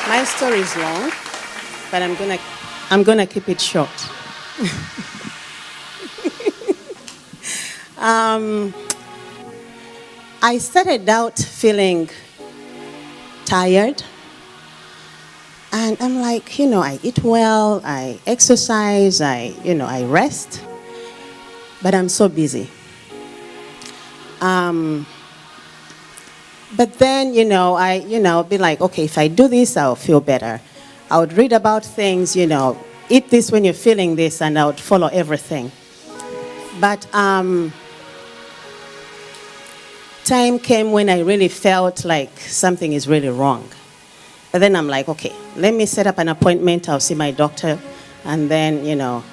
My story is long, but I'm gonna keep it short. I started out feeling tired, and I'm like, I eat well, I exercise, I rest, but I'm so busy. But then, be like, okay, if I do this, I'll feel better. I would read about things, eat this when you're feeling this, and I would follow everything. But time came when I really felt like something is really wrong. But then I'm like, okay, let me set up an appointment. I'll see my doctor. And then,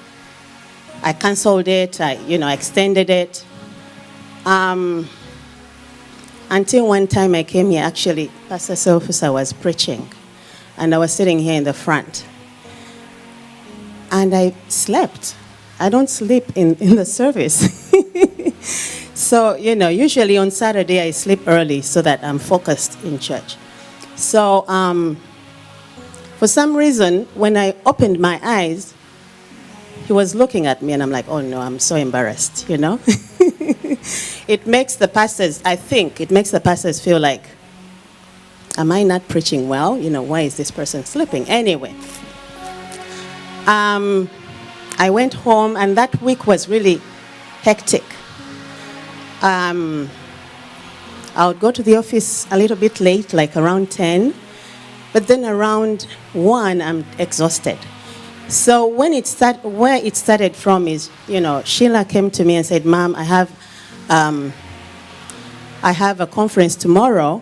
I canceled it. I extended it. Until one time I came here, actually, Pastor Selfusa was preaching. And I was sitting here in the front. And I slept. I don't sleep in the service. So, usually on Saturday I sleep early so that I'm focused in church. So, for some reason, when I opened my eyes, he was looking at me and I'm like, oh no, I'm so embarrassed, It makes the pastors, I think, feel like, am I not preaching well? Why is this person sleeping? Anyway, I went home and that week was really hectic. I would go to the office a little bit late, like around 10, but then around 1, I'm exhausted. So where it started from is, Sheila came to me and said, Mom, I have a conference tomorrow.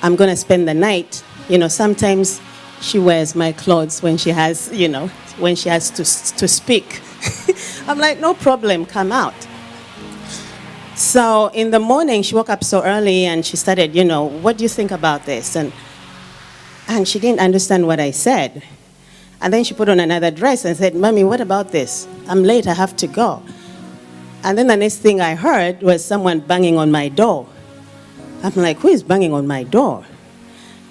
I'm going to spend the night. Sometimes she wears my clothes when she has, to speak. I'm like, no problem, come out. So in the morning, she woke up so early and she started, what do you think about this? And she didn't understand what I said. And then she put on another dress and said, Mommy, what about this? I'm late, I have to go. And then the next thing I heard was someone banging on my door. I'm like, who is banging on my door?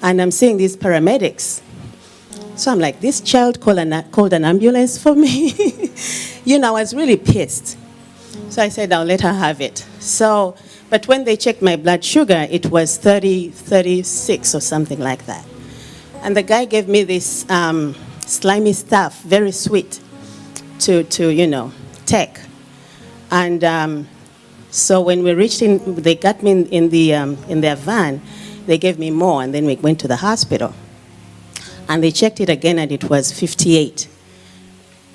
And I'm seeing these paramedics. So I'm like, this child called an ambulance for me. I was really pissed. So I said, I'll let her have it. So, but when they checked my blood sugar, it was 36 or something like that. And the guy gave me this slimy stuff, very sweet, to take. And so when we reached they got me in their van, they gave me more, and then we went to the hospital. And they checked it again, and it was 58.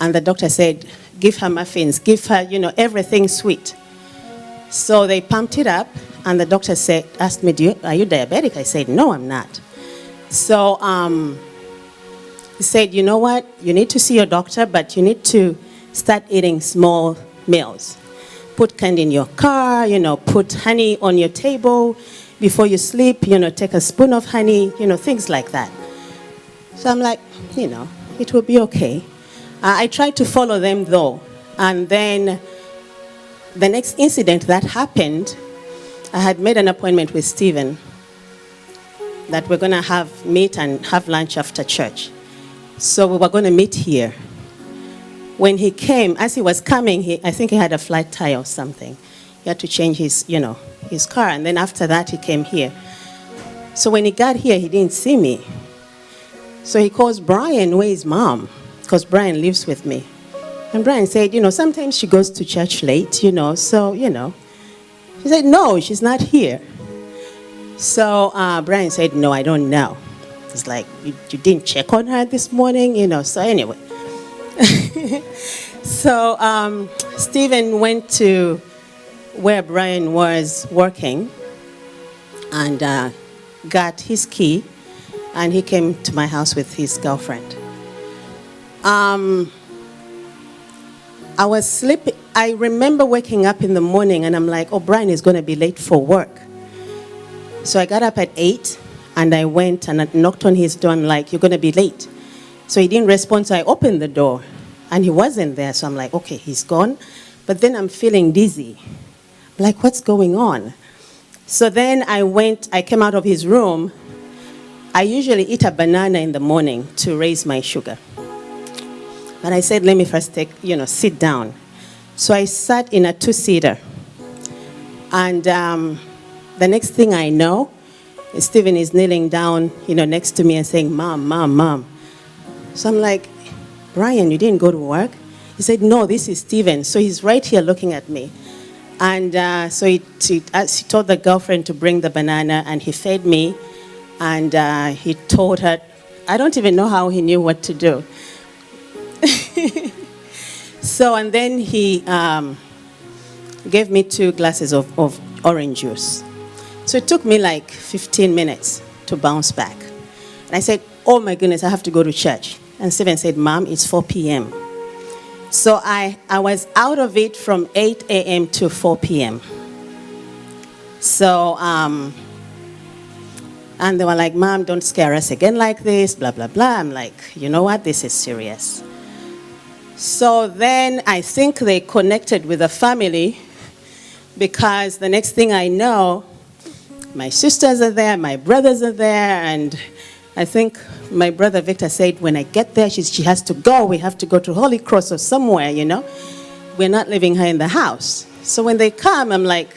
And the doctor said, give her muffins, give her, everything sweet. So they pumped it up, and the doctor asked me, are you diabetic? I said, no, I'm not. So he said, you know what, you need to see your doctor, but you need to start eating small meals. Put candy in your car, put honey on your table. Before you sleep, take a spoon of honey, things like that. So I'm like, it will be okay. I tried to follow them though. And then the next incident that happened, I had made an appointment with Stephen that we're going to meet and have lunch after church. So we were going to meet here. When he came, as he was coming, I think he had a flat tire or something. He had to change his car. And then after that, he came here. So when he got here, he didn't see me. So he calls Brian, where is Mom? Because Brian lives with me. And Brian said, sometimes she goes to church late, so. She said, no, she's not here. So Brian said, no, I don't know. It's like, you didn't check on her this morning, so anyway. So Stephen went to where Brian was working and got his key, and he came to my house with his girlfriend. I was sleeping. I remember waking up in the morning and I'm like, oh, Brian is going to be late for work. So I got up at 8 and I went and I knocked on his door. I'm like, you're going to be late. So he didn't respond, so I opened the door and he wasn't there. So I'm like, okay, he's gone. But then I'm feeling dizzy. I'm like, what's going on? So then I came out of his room I usually eat a banana in the morning to raise my sugar. But I said, let me first sit down. So I sat in a two-seater. And the next thing I know, Stephen is kneeling down, next to me and saying, Mom, Mom, Mom. So I'm like, Brian, you didn't go to work? He said, no, this is Stephen. So he's right here looking at me. And so he told the girlfriend to bring the banana, and he fed me. And he told her, I don't even know how he knew what to do. So, and then he gave me 2 glasses of orange juice. So it took me like 15 minutes to bounce back. And I said, oh my goodness, I have to go to church. And Stephen said, Mom, it's 4 p.m. So I was out of it from 8 a.m. to 4 p.m. So, and they were like, Mom, don't scare us again like this, blah, blah, blah. I'm like, you know what? This is serious. So then I think they connected with the family, because the next thing I know, my sisters are there, my brothers are there, and I think my brother Victor said, when I get there, she has to go. We have to go to Holy Cross or somewhere, We're not leaving her in the house. So when they come, I'm like,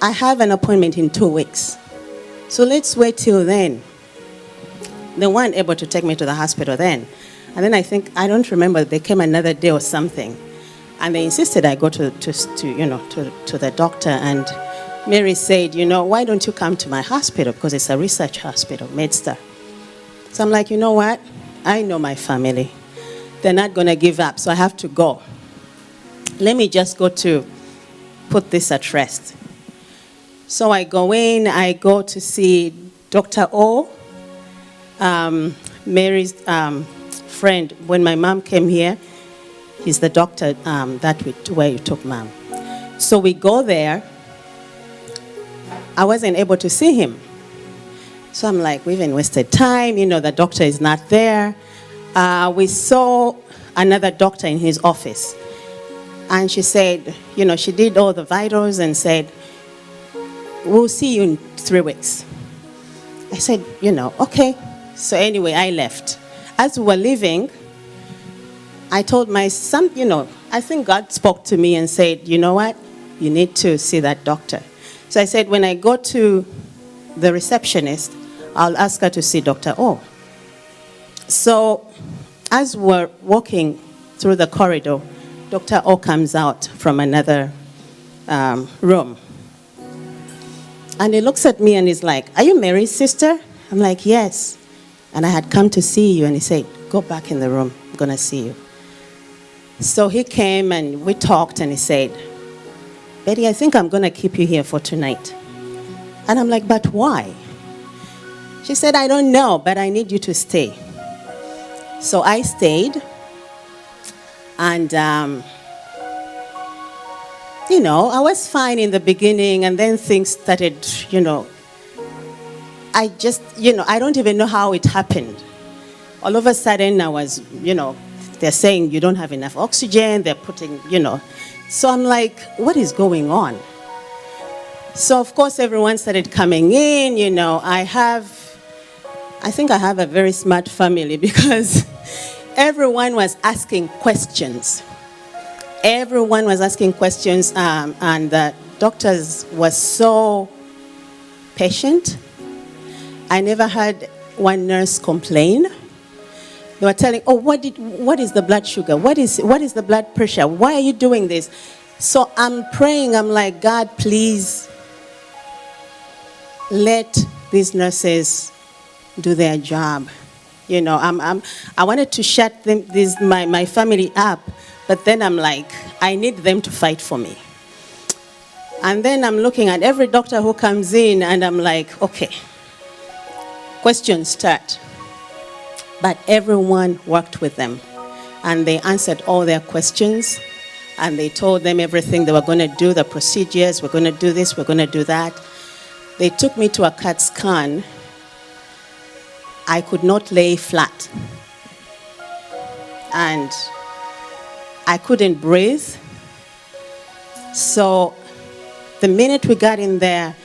I have an appointment in 2 weeks. So let's wait till then. They weren't able to take me to the hospital then. And then I don't remember, they came another day or something. And they insisted I go to the doctor. And Mary said, why don't you come to my hospital? Because it's a research hospital, MedStar. So I'm like, you know what? I know my family. They're not going to give up, so I have to go. Let me just go to put this at rest. So I go in, I go to see Dr. O, Mary's friend. When my mom came here, he's the doctor where you took Mom. So we go there. I wasn't able to see him. So I'm like, we've wasted time. The doctor is not there. We saw another doctor in his office. And she said, she did all the vitals and said, we'll see you in 3 weeks. I said, okay. So anyway, I left. As we were leaving, I told my son, I think God spoke to me and said, you know what? You need to see that doctor. So I said, when I go to the receptionist, I'll ask her to see Dr. O. So as we're walking through the corridor, Dr. O comes out from another room. And he looks at me and he's like, are you Mary's sister? I'm like, yes. And I had come to see you. And he said, go back in the room. I'm going to see you. So he came and we talked and he said, Betty, I think I'm going to keep you here for tonight. And I'm like, but why? She said, I don't know, but I need you to stay. So I stayed. And, I was fine in the beginning. And then things started, I just, I don't even know how it happened. All of a sudden, I was, they're saying you don't have enough oxygen. They're putting, So I'm like, what is going on? So, of course, everyone started coming in. I think I have a very smart family because everyone was asking questions. Everyone was asking questions, and the doctors were so patient. I never had one nurse complain. They were telling, oh, what is the blood sugar? What is the blood pressure? Why are you doing this? So I'm praying, I'm like, God, please let these nurses do their job. I wanted to shut my family up, but then I'm like, I need them to fight for me. And then I'm looking at every doctor who comes in, and I'm like, okay, questions start. But everyone worked with them, and they answered all their questions, and they told them everything they were going to do, the procedures, we're going to do this, we're going to do that. They took me to a CAT scan. I could not lay flat. And I couldn't breathe. So the minute we got in there,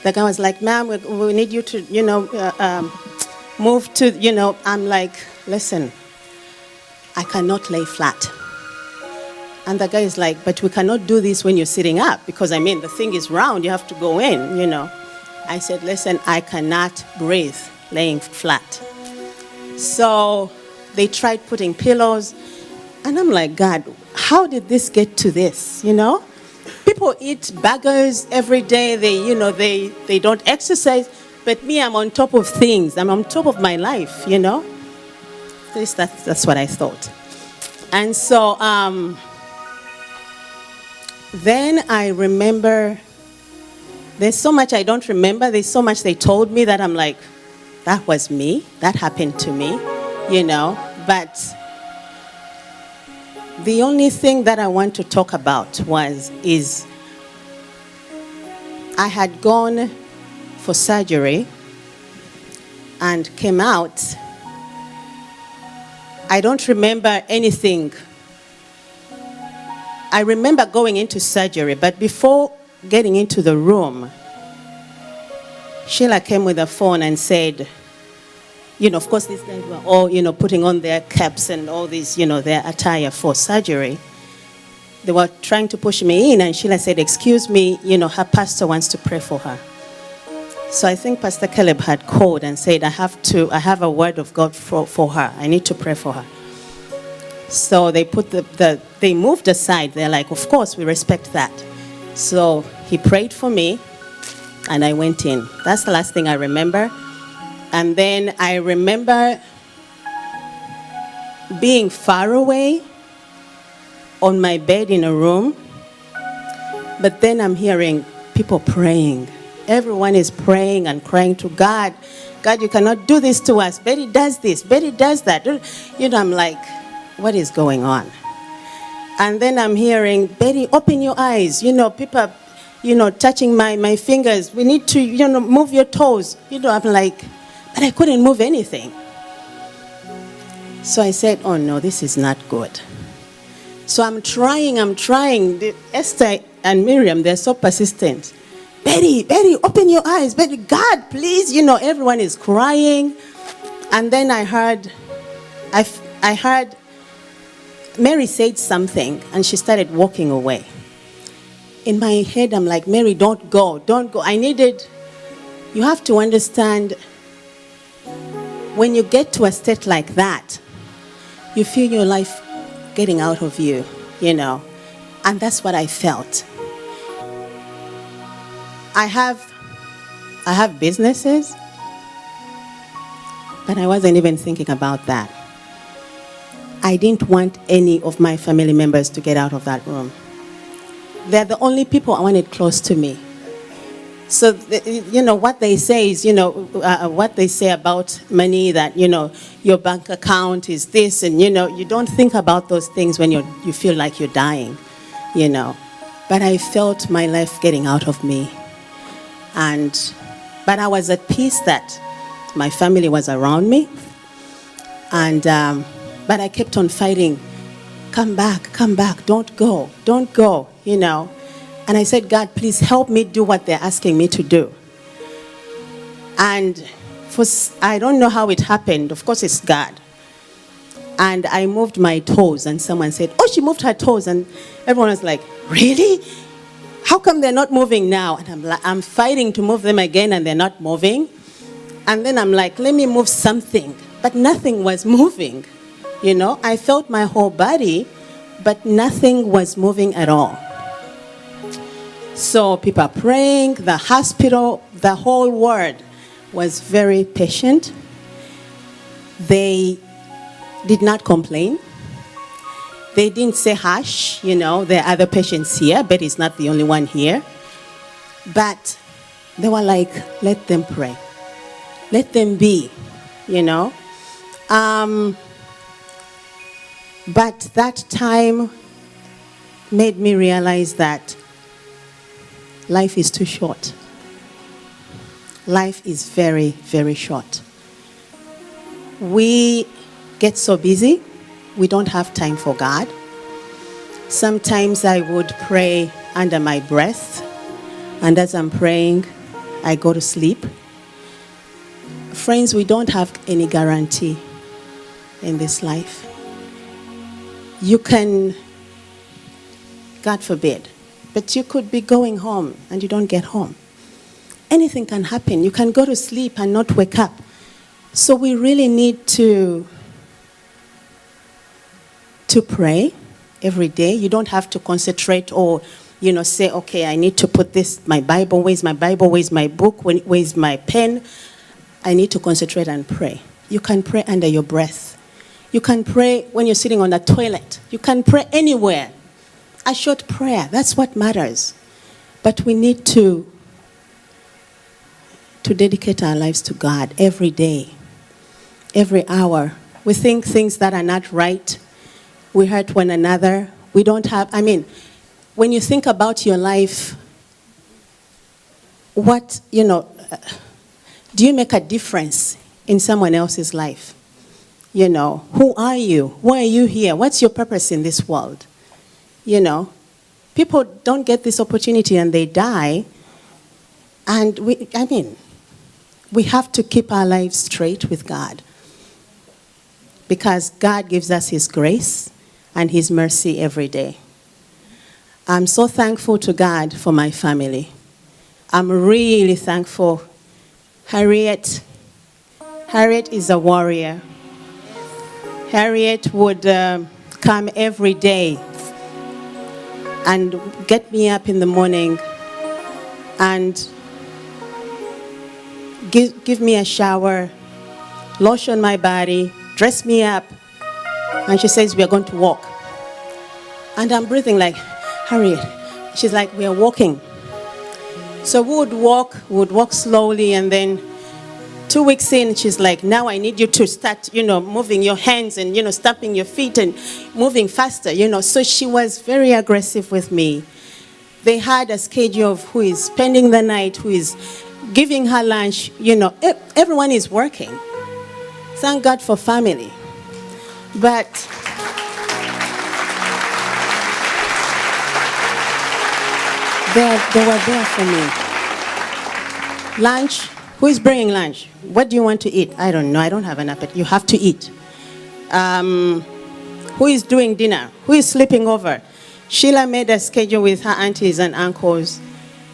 The guy was like, ma'am, we need you to, move to, I'm like, listen, I cannot lay flat. And the guy is like, but we cannot do this when you're sitting up, because the thing is round, you have to go in. I said, listen, I cannot breathe laying flat. So they tried putting pillows, and I'm like, God, how did this get to this, People eat burgers every day, they don't exercise, but me, I'm on top of things. I'm on top of my life, At least that's what I thought. And so, then I remember, there's so much I don't remember. There's so much they told me that I'm like, that was me. That happened to me, But the only thing that I want to talk about is I had gone for surgery and came out. I don't remember anything. I remember going into surgery, but before getting into the room, Sheila came with a phone and said, of course, these guys were all, putting on their caps and all these, their attire for surgery. They were trying to push me in, and Sheila said, excuse me, her pastor wants to pray for her. So I think Pastor Caleb had called and said, I have a word of God for her. I need to pray for her. So they put they moved aside. They're like, of course, we respect that. So he prayed for me, and I went in. That's the last thing I remember. And then I remember being far away on my bed in a room, but then I'm hearing people praying. Everyone is praying and crying to God. God, you cannot do this to us. Betty does this. Betty does that. I'm like, what is going on? And then I'm hearing, Betty, open your eyes. People, touching my fingers. We need to, move your toes. I'm like, but I couldn't move anything. So I said, oh no, this is not good. So I'm trying. Esther and Miriam, they're so persistent. Betty, open your eyes. Betty, God, please. Everyone is crying. And then I heard Mary said something, and she started walking away. In my head, I'm like, Mary, don't go. You have to understand, when you get to a state like that, you feel your life getting out of you, And that's what I felt. I have businesses, but I wasn't even thinking about that. I didn't want any of my family members to get out of that room. They're the only people I wanted close to me. So, what they say is, what they say about money, that, your bank account is this, and, you don't think about those things when you feel like you're dying, But I felt my life getting out of me. But I was at peace that my family was around me. But I kept on fighting. Come back, don't go, And I said, God, please help me do what they're asking me to do. And I don't know how it happened. Of course, it's God. And I moved my toes, and someone said, oh, she moved her toes. And everyone was like, really? How come they're not moving now? And I'm fighting to move them again, and they're not moving. And then I'm like, let me move something. But nothing was moving. I felt my whole body, but nothing was moving at all. So people are praying, the hospital, the whole ward was very patient. They did not complain. They didn't say, hush, there are other patients here, but it's not the only one here. But they were like, let them pray. Let them be, But that time made me realize that life is too short. Life is very, very short. We get so busy, we don't have time for God. Sometimes I would pray under my breath, and as I'm praying, I go to sleep. Friends, we don't have any guarantee in this life. You can, God forbid, but you could be going home and you don't get home. Anything can happen. You can go to sleep and not wake up. So we really need to pray every day. You don't have to concentrate or, say, okay, I need to put this, my Bible, where's my Bible, where's my book, where's my pen? I need to concentrate and pray. You can pray under your breath. You can pray when you're sitting on the toilet. You can pray anywhere. A short prayer, that's what matters. But we need to dedicate our lives to God every day, every hour. We think things that are not right. We hurt one another. We don't have, when you think about your life, do you make a difference in someone else's life? Who are you? Why are you here? What's your purpose in this world? People don't get this opportunity and they die. And we have to keep our lives straight with God, because God gives us His grace and His mercy every day. I'm so thankful to God for my family. I'm really thankful. Harriet is a warrior. Harriet would come every day and get me up in the morning and give me a shower, lotion my body, dress me up, and she says, we are going to walk. And I'm breathing like, Harriet. She's like, we are walking. So we would walk slowly, and then 2 weeks in, she's like, now I need you to start, moving your hands and, stamping your feet and moving faster, So she was very aggressive with me. They had a schedule of who is spending the night, who is giving her lunch, everyone is working. Thank God for family. But they were there for me. Lunch, who is bringing lunch? What do you want to eat? I don't know, I don't have an appetite. You have to eat. Who is doing dinner? Who is sleeping over? Sheila made a schedule with her aunties and uncles,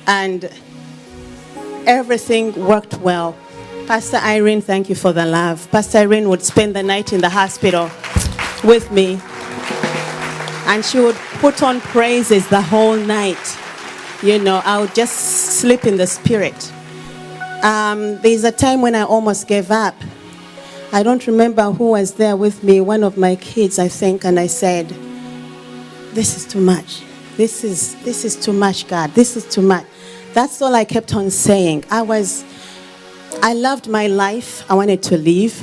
and everything worked well. Pastor Irene, thank you for the love. Pastor Irene would spend the night in the hospital with me, and she would put on praises the whole night. I would just sleep in the spirit. There's a time when I almost gave up. I don't remember who was there with me, one of my kids, I think, and I said, this is too much. This is too much, God. This is too much. That's all I kept on saying. I loved my life. I wanted to leave,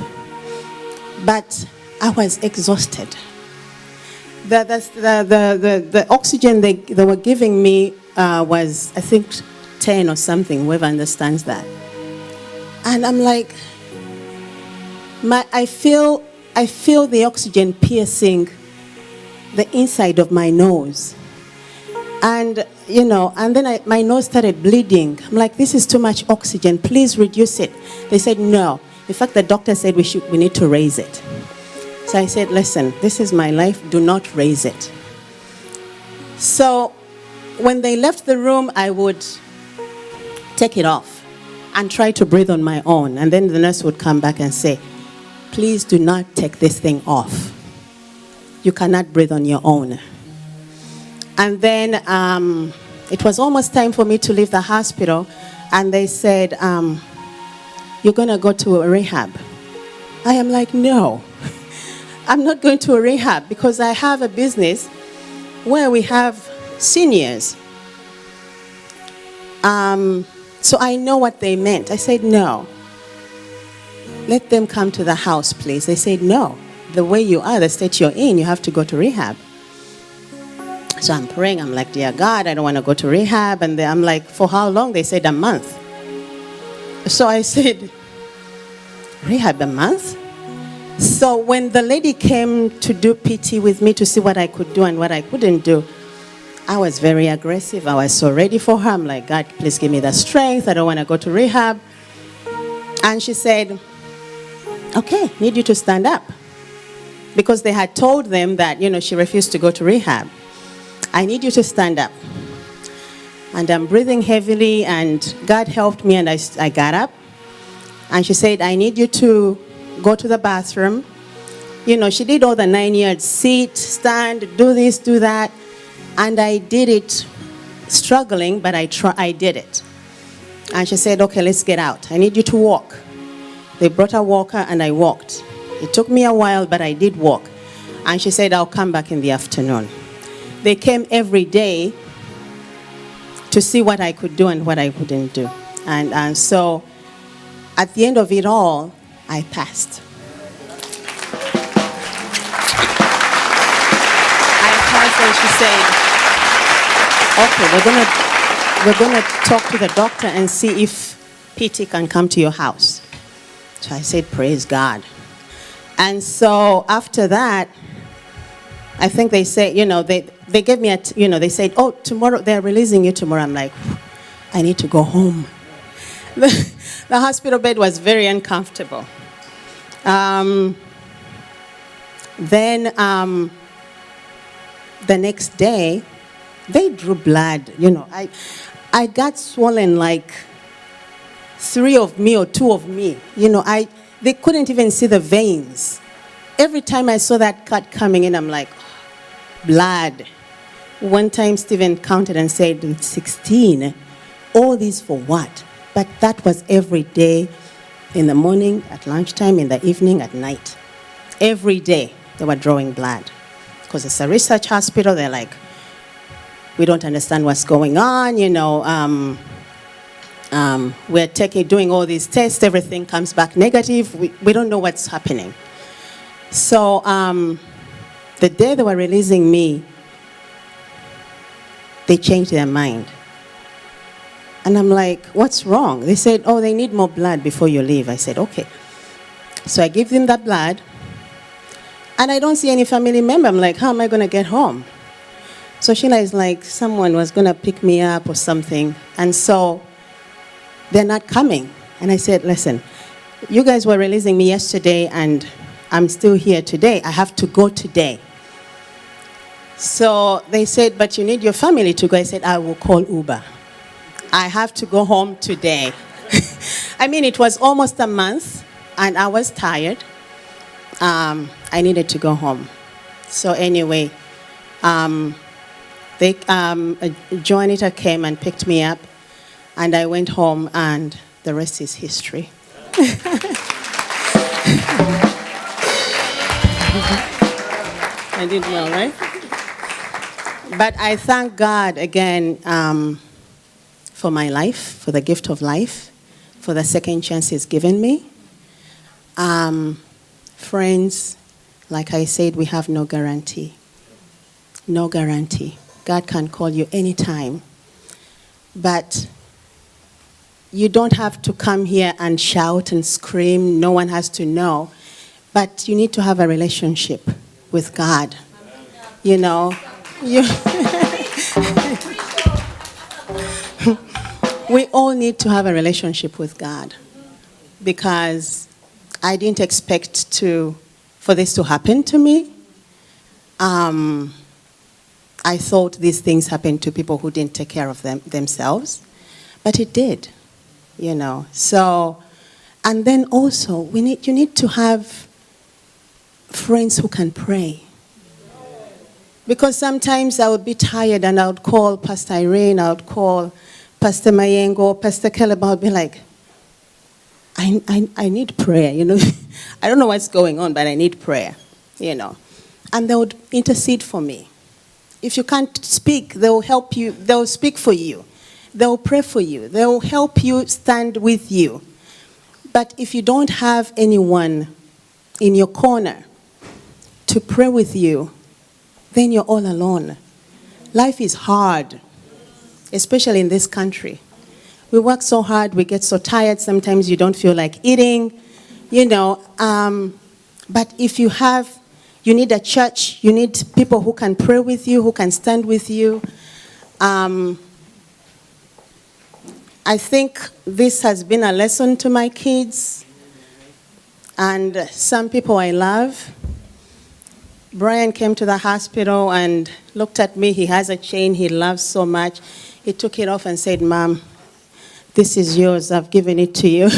but I was exhausted. The oxygen they were giving me was, I think, 10 or something, whoever understands that. And I'm like, I feel the oxygen piercing the inside of my nose. And, and then my nose started bleeding. I'm like, this is too much oxygen. Please reduce it. They said, no. In fact, the doctor said we need to raise it. So I said, listen, this is my life. Do not raise it. So when they left the room, I would take it off and try to breathe on my own. And then the nurse would come back and say, please do not take this thing off. You cannot breathe on your own. And then it was almost time for me to leave the hospital. And they said, you're going to go to a rehab. I am like, no, I'm not going to a rehab, because I have a business where we have seniors. So I know what they meant. I said, no. Let them come to the house, please. They said, no. The way you are, the state you're in, you have to go to rehab. So I'm praying. I'm like, dear God, I don't want to go to rehab. And I'm like, for how long? They said a month. So I said, rehab a month? So when the lady came to do PT with me to see what I could do and what I couldn't do, I was very aggressive. I was so ready for her. I'm like, God, please give me the strength. I don't want to go to rehab. And she said, okay, need you to stand up. Because they had told them that, she refused to go to rehab. I need you to stand up. And I'm breathing heavily, and God helped me, and I got up. And she said, I need you to go to the bathroom. She did all the 9 yards, sit, stand, do this, do that. And I did it struggling, but I did it. And she said, okay, let's get out. I need you to walk. They brought a walker, and I walked. It took me a while, but I did walk. And she said, I'll come back in the afternoon. They came every day to see what I could do and what I couldn't do. And so at the end of it all, I passed. I passed, and she said, okay, we're gonna talk to the doctor and see if PT can come to your house. So I said, praise God. And so after that, I think they said, they gave me they said, oh, tomorrow, they're releasing you tomorrow. I'm like, I need to go home. The hospital bed was very uncomfortable. Then the next day, they drew blood. I got swollen like 3 of me or 2 of me. They couldn't even see the veins. Every time I saw that cut coming in, I'm like, blood. One time Stephen counted and said, 16. All these for what? But that was every day, in the morning, at lunchtime, in the evening, at night. Every day they were drawing blood. Because it's a research hospital, they're like, we don't understand what's going on, we're doing all these tests, everything comes back negative, we don't know what's happening. So the day they were releasing me, they changed their mind. And I'm like, what's wrong? They said, oh, they need more blood before you leave. I said, okay. So I give them that blood, and I don't see any family member. I'm like, how am I going to get home? So Sheila is like, someone was going to pick me up or something. And so they're not coming. And I said, listen, you guys were releasing me yesterday, and I'm still here today. I have to go today. So they said, but you need your family to go. I said, I will call Uber. I have to go home today. I mean, it was almost a month, and I was tired. I needed to go home. So anyway, Joanita came and picked me up, and I went home, and the rest is history. I did well, right? But I thank God again for my life, for the gift of life, for the second chance He's given me. Friends, like I said, we have no guarantee. No guarantee. God can call you anytime. But you don't have to come here and shout and scream. No one has to know. But you need to have a relationship with God. We all need to have a relationship with God, because I didn't expect for this to happen to me. I thought these things happened to people who didn't take care of themselves, but it did, So, and then also you need to have friends who can pray. Because sometimes I would be tired and I would call Pastor Irene, I would call Pastor Mayengo, Pastor Caleb. I would be like, I need prayer, I don't know what's going on, but I need prayer, And they would intercede for me. If you can't speak, they'll help you. They'll speak for you. They'll pray for you. They'll help you, stand with you. But if you don't have anyone in your corner to pray with you, then you're all alone. Life is hard, especially in this country. We work so hard, we get so tired, sometimes you don't feel like eating, but if you need a church, you need people who can pray with you, who can stand with you. Um, I think this has been a lesson to my kids and some people I love. Brian came to the hospital and looked at me. He has a chain he loves so much. He took it off and said, "Mom, this is yours. I've given it to you."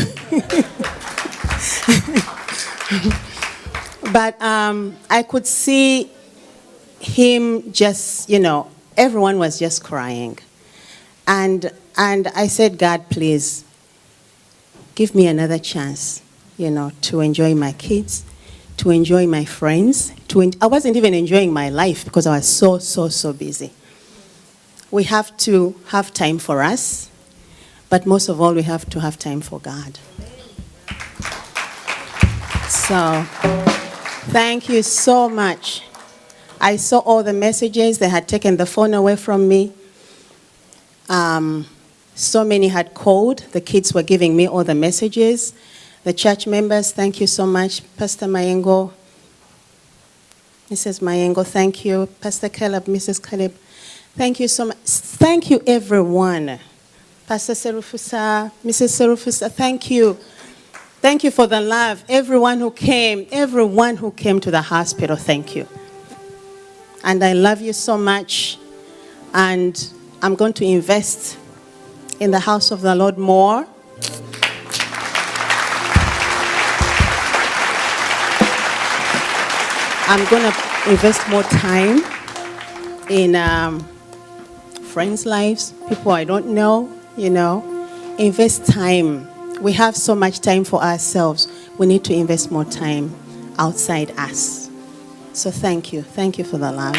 But I could see him just, everyone was just crying. And I said, "God, please, give me another chance, to enjoy my kids, to enjoy my friends. I wasn't even enjoying my life because I was so busy. We have to have time for us, but most of all, we have to have time for God." So, thank you so much. I saw all the messages. They had taken the phone away from me. So many had called. The kids were giving me all the messages. The church members, thank you so much. Pastor Mayengo, Mrs. Mayengo, thank you. Pastor Caleb, Mrs. Caleb, thank you so much. Thank you, everyone. Pastor Serufusa, Mrs. Serufusa, thank you. Thank you for the love. Everyone who came to the hospital, thank you. And I love you so much. And I'm going to invest in the house of the Lord more. I'm going to invest more time in friends' lives, people I don't know, Invest time. We have so much time for ourselves. We need to invest more time outside us. So thank you. Thank you for the love.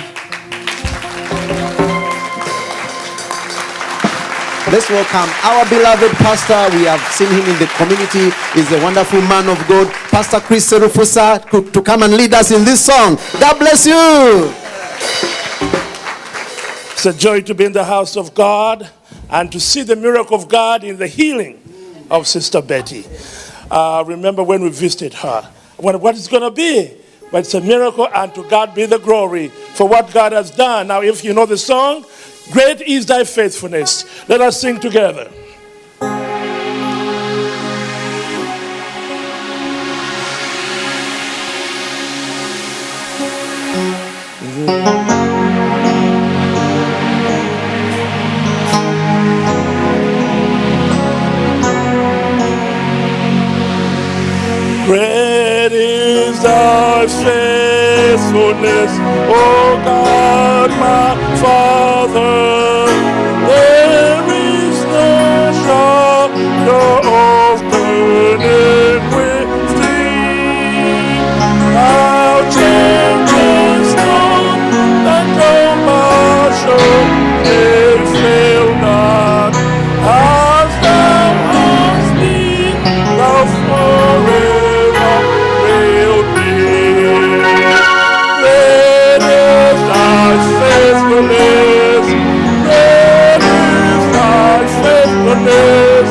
Let's welcome our beloved pastor. We have seen him in the community. He's a wonderful man of God. Pastor Chris Serufusa to come and lead us in this song. God bless you. It's a joy to be in the house of God and to see the miracle of God in the healing of Sister Betty. Remember when we visited her. What it's going to be. But it's a miracle, and to God be the glory for what God has done. Now, if you know the song, "Great is Thy Faithfulness," let us sing together. Great is Thy faithfulness, O God, my Father. There is no shadow of turning with Thee. Thou changest not, Thy compassion they fail not. As Thou hast been, Thou forever wilt be. Great is Thy faithfulness. Great is Thy faithfulness.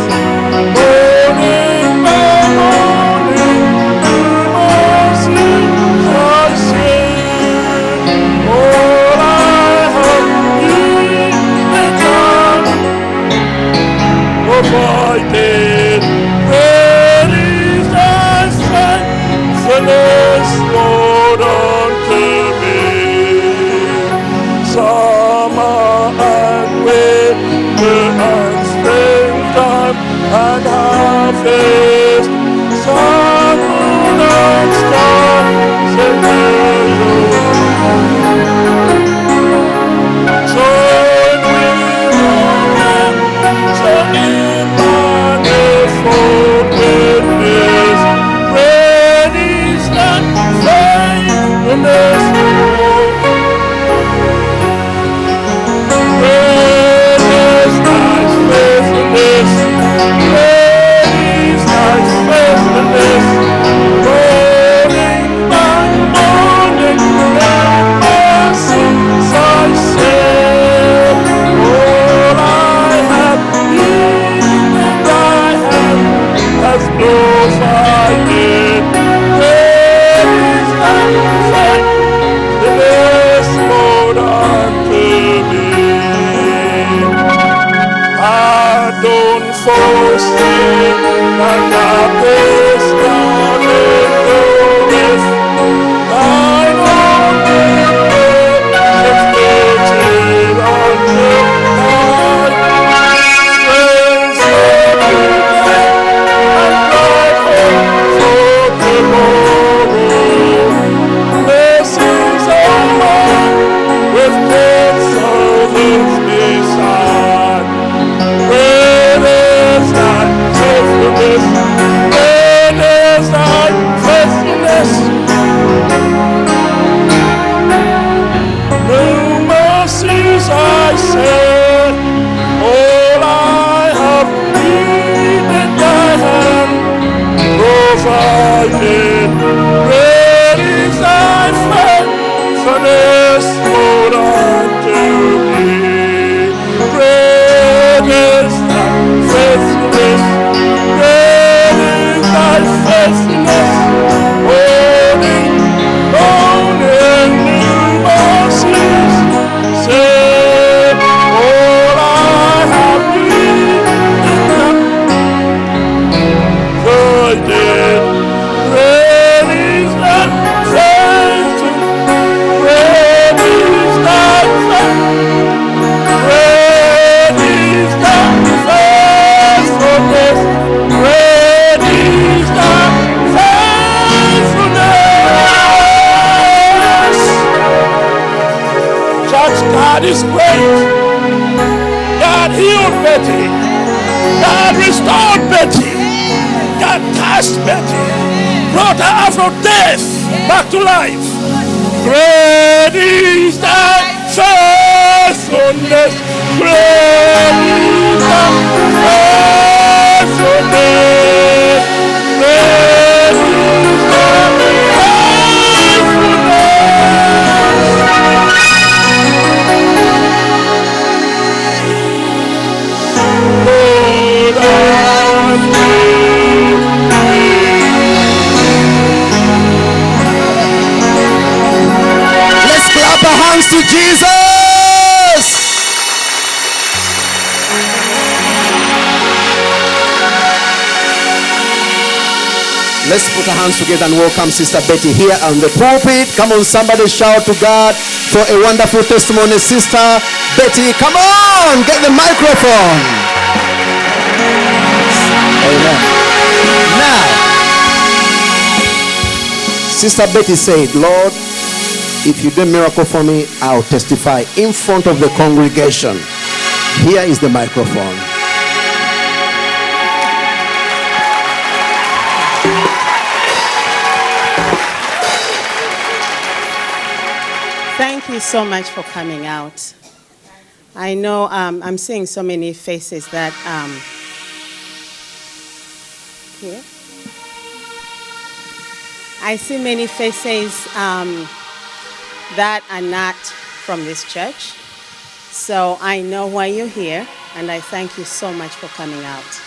Morning by morning, new mercies I see. All I have needed, provided. Great is Thy faithfulness, Lord, unto me. Summer and winter and springtime and harvest, sun, moon, and stars and join with all nature in manifold witness. Great is Thy faithfulness, Lord. Great is Thy faithfulness. Great is Thy faithfulness. Morning by morning. for sin, and not this God is thine own submitted unto thy strength and life for tomorrow. Blessings on mine with 10,000 beside. Great is thy faithfulness. Great is thy faithfulness. New mercies I said, all I have needed thy hand provided. Great is thy faithfulness, Lord, unto me. Great is thy faithfulness. Great is thy faithfulness. Morning, morning, new mercies. Say, all I have needed, provided. Great is thy faithfulness. Great is thy faithfulness. Great is thy faithfulness. Great is thy faithfulness. Church, God is great. God healed Betty. God restored Betty. God touched Betty. Brought her out from death back to life. Great is thy faithfulness. Great is thy faithfulness. Great is thy faithfulness. Lord, Let's clap our hands to Jesus. Let's put our hands together and welcome Sister Betty here on the pulpit. Come on, somebody shout to God for a wonderful testimony. Sister Betty, come on, get the microphone. Amen. Now, Sister Betty said, Lord, if you do a miracle for me, I'll testify in front of the congregation. Here is the microphone. Thank you so much for coming out. I know I'm seeing so many faces that here. I see many faces that are not from this church. So I know why you're here, and I thank you so much for coming out.